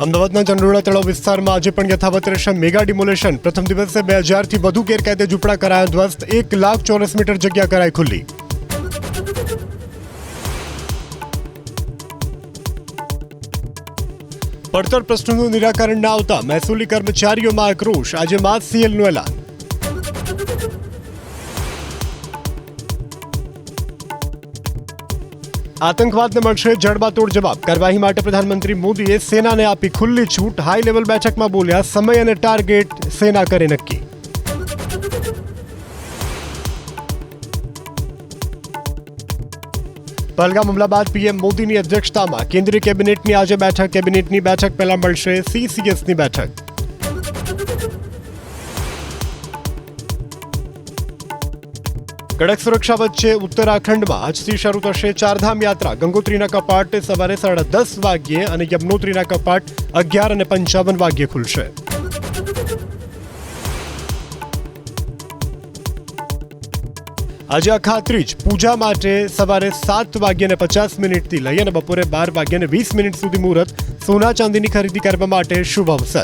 અમદાવાદના ચંડોળા તળાવ વિસ્તારમાં આજે પણ યથાવત રહેશે મેગા ડિમોલેશન. પ્રથમ દિવસે 2000થી વધુ ગેરકાયદે ઝૂંપડા કરાયા ધ્વસ્ત. 1 લાખ ચોરસ મીટર જગ્યા કરાઈ ખુલ્લી. પડતર પ્રશ્નોનું નિરાકરણ ના આવતા મહેસૂલી કર્મચારીઓમાં આક્રોશ. આજે માસ સીએલનું એલાન. આતંકવાદને મળશે જડબાતોડ જવાબ. કાર્યવાહી માટે પ્રધાનમંત્રી મોદીએ સેનાને આપી ખુલ્લી છૂટ. હાઈ લેવલ બેઠકમાં બોલ્યા, સમય અને ટાર્ગેટ સેના કરે નક્કી. પહલગામ હુમલા બાદ પીએમ મોદીની અધ્યક્ષતામાં કેન્દ્રીય કેબિનેટની આજે બેઠક. કેબિનેટની બેઠક પહેલા મળશે સીસીએસની બેઠક. કડક સુરક્ષા વચ્ચે ઉત્તરાખંડમાં આજથી શરૂ થશે ચારધામ યાત્રા. ગંગોત્રીના કપાટ સવારે 10:30 વાગ્યે અને યમનોત્રીના કપાટ 11:55 વાગ્યે ખુલશે. આજે અખાત્રીજ પૂજા માટે સવારે 7:50 થી લઈ અને બપોરે 12:20 સુધી મુહૂર્ત. સોના ચાંદીની ખરીદી કરવા માટે શુભ અવસર.